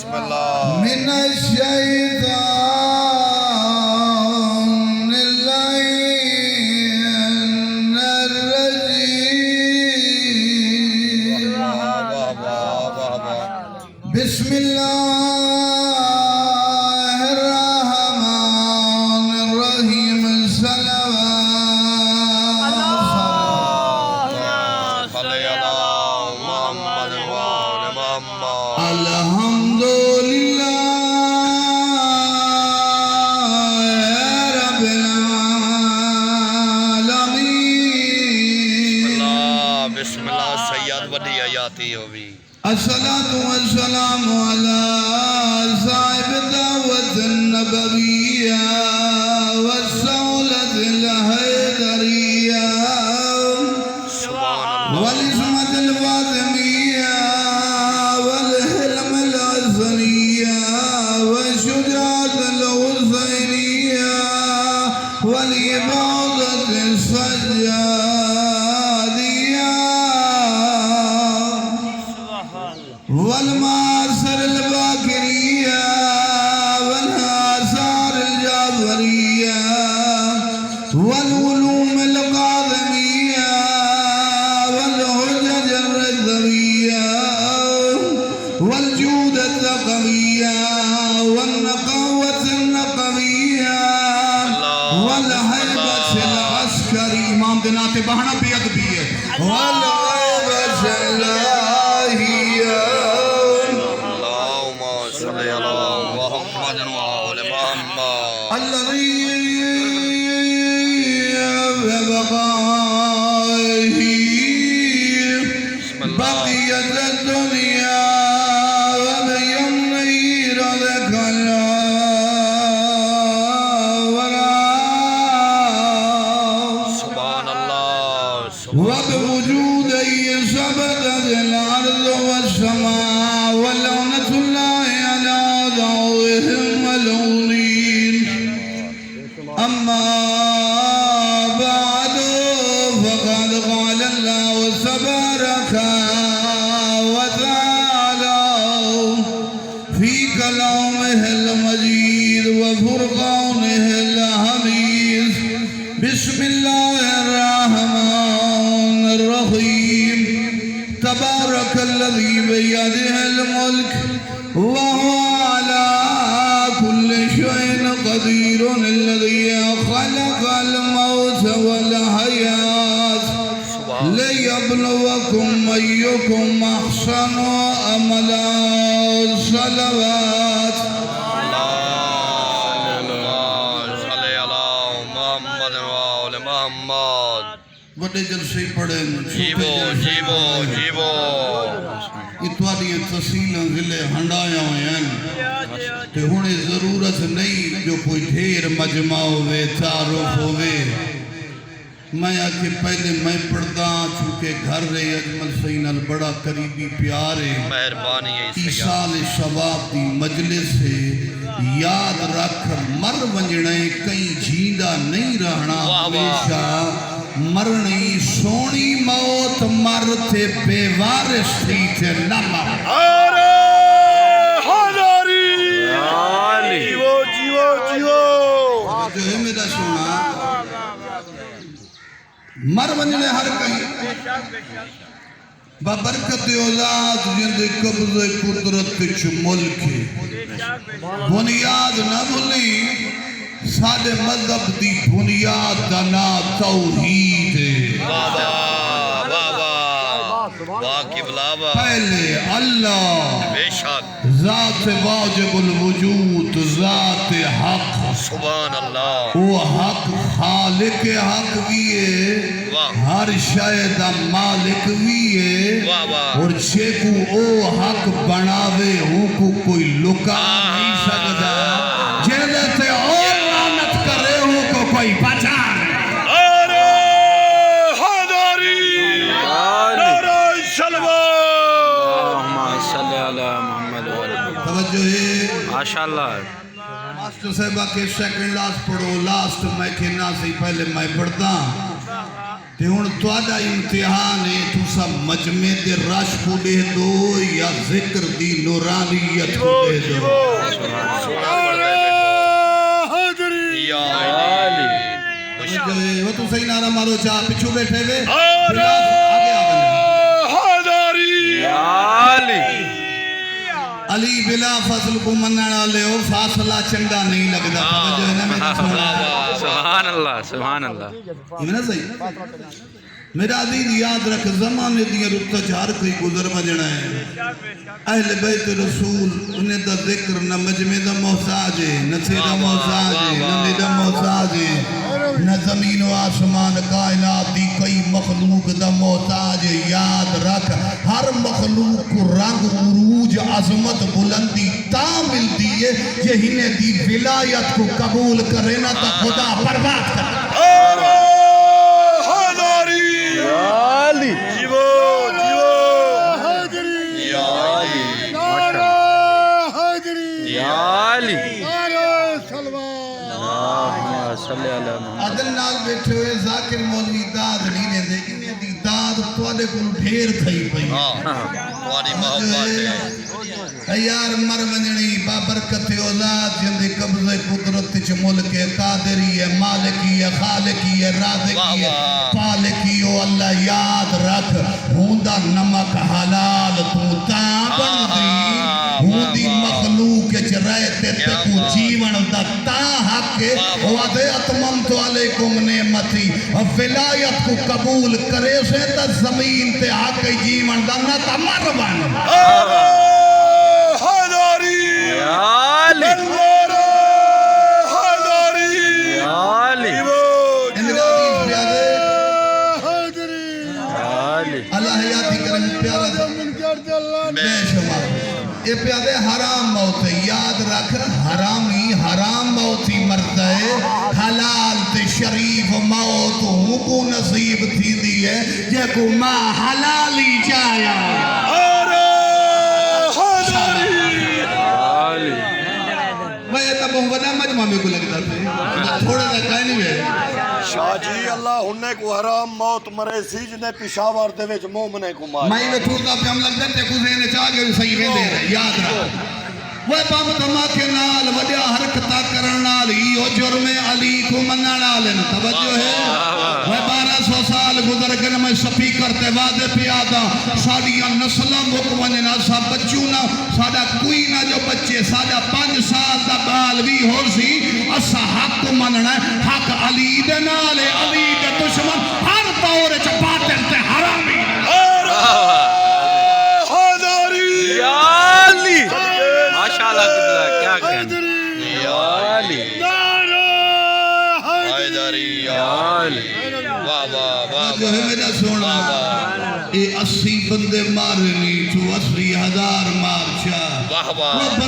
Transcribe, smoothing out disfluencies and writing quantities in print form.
بسم اللہ من الشیطان اللعین الرجیم بسم اللہ الرحمن الرحیم صلوات صلی اللہ محمد وآل محمد الحمدللہ رب العالمین بسم اللہ سید وڈی آیاتی ہوئی الصلاة والسلام على صاحب الدعوة النبوية والسولة الحيدرية والعصمة الفاطمية والحلم الحسنية والشجاعة الحسينية والعبادة السجادية والمعاصر الباكرية والآثار الجعفرية والعلوم القاضمية والحجج الرضوية والجود الثقفية والنقوة النقوية والهيبة العسكري امام بنات بہنا بیعت بھی ہے والغیبة اللاہیہ اللہم صلی اللہ محمد وآل محمد الذي ببقائه بقيت الدنيا وبيمنه رزق الله سبحان اللہ وبوجوده ثبتت الأرض والسماء ولعنة الله على أعدائهم ملعونين أما بعد فقد قال الله تبارك وتعالى في كلامه المجيد وفرقانه الحميد بسم الله الرحمن الرحيم تبارك الذي بيده الملك وهو على كل شيء قدير الذي خلق الموت والحياة ليبلوكم أيكم أحسن عملا صلوات صلی اللہ محمد وآل محمد بڑے جلسے پڑھے جیبو جیبو جیبو اتواریاں تحصیلاں ضلع ہنڈایا ہوئے ہیں کہ ہونے ضرورت نہیں جو کوئی ڈھیر مجمع ہوئے تعارف ہوئے میں آکے پہلے میں پڑھتا چونکہ گھر رہے اجمل سینال بڑا قریبی پیارے مہربانی ہے ایسال شباب دی مجلس سے یاد رکھ مر ونجنے کہیں جیندہ نہیں رہنا ہمیشہ مرنی سونی موت مرتے بے وارث تھی تے نہ مر ارے حضاری جیو جیو جیو جو ہے میرا سونا مر ونجنے ہر کہیں ببرکت اولاد جند قبض قدرت چھ ملک بنیاد نہ بھولی سادے مذہب دی بنیاد دنا توحید بابا بابا واقب لابا پہلے اللہ بے شک ذات واجب الوجود ذات حق سبحان اللہ وہ حق خالق حق بھی ہے واہ ہر شاید مالک بھی ہے واہ واہ اور چھے کو او حق بناوے ہوں کو کوئی لکا نہیں سکتا جیلے تے اور لعنت کرے ہوں کو کوئی بچا ارے حضاری نعرہ شلوہ اللہم صلی علی محمد توجہ ہے ماشاءاللہ ماسٹر صاحبہ کے سیکنڈ لاسٹ پڑھو لاسٹ میں کہنا سے پہلے میں پڑھتا تے ہن تہاڈا امتحان ہے تساں مجمع دے رش کو دے دو یا ذکر دی نورانیت کو دے دو یا وہ تو صحیح نعرہ مارو چاہ پچھو بیٹھے ہوئے علی بلا فضل کو مننا لے ہو فاصلہ چنگا نہیں لگدا توجہ ہے نا میرا سبحان اللہ سبحان اللہ یہ نا صحیح میرا عزیز یاد رکھ زمانے دیا رتا چار کوئی گزر بجنا ہے اہل بیت رسول انہیں دا ذکر نہ مجمع دا محتاج ہے نہ سیدہ محتاج ہے نہ میدہ محتاج ہے نہ زمین و آسمان کائنات دی کئی مخلوق دا محتاج ہے یاد رکھ ہر مخلوق کو رنگ عروج عظمت بلندی تا ملتی ہے جہنے دی ولایت کو قبول کرے نا تو خدا برباد کر عدل نال بیٹھے ہوئے ذاکر مولوی داد نہیں لے دے انہیں دی داد توڑے کو ڈھیر تھئی پئی تواری محبت ہے یار مر ونجنی بابرکت اولاد جندے قبض قدرت چ ملک قادری ہے مالکی ہے خالقی ہے رازقی ہے پالکی او اللہ یاد رکھ ہوندا نمک حلال تو تا بندی ہوندی مخلوق چ رہتے تے کو جیون دا تا حق وعدے اتممت علیکم نعمتی ولایت کو قبول کرے سے تا زمین تے حق جیون دا نہ تا مر بن اللہ حیاتی کرم پیارا بے شمار یہ پیارے حرام موت ہے یاد رکھ حرامی حرام موت ہی مرتا ہے حلال تے شریف موت ہوں کو نصیب تھی دی ہے جے کو ماں حلالی جایا میں تب وڈا مجمع میں کو لگتا تھے تھوڑا سا کہیں نہیں ہے شاہ جی اللہ انہیں کو حرام موت مرے سی جنہیں پشاور دے وچ مومنے کو مار میں یہ تھوڑا پہ ہم لگ جاتے کو ذہن چاہ گئے صحیح وے دے رہے یاد رکھ وہ باب دھماکے نال وجہ حرکتہ کرن نال ہو جرم علی کو مننا نال توجہ ہے وہ 1200 سال گزر گئے میں سپیکر تے وعدے پیادا ساڈیاں نسلاں مک ونجنا سا بچوں نہ ساڈا کوئی نہ جو بچے ساڈا 5 سال دا بال بھی ہو سی اسا حق مننا حق علی دے نال علی دے دشمن ہر دور وچ باطل تے حرامی کیا کہنا جو ہے میرا سونا اے 80 بندے مارنی تو 80,000 مار چاہ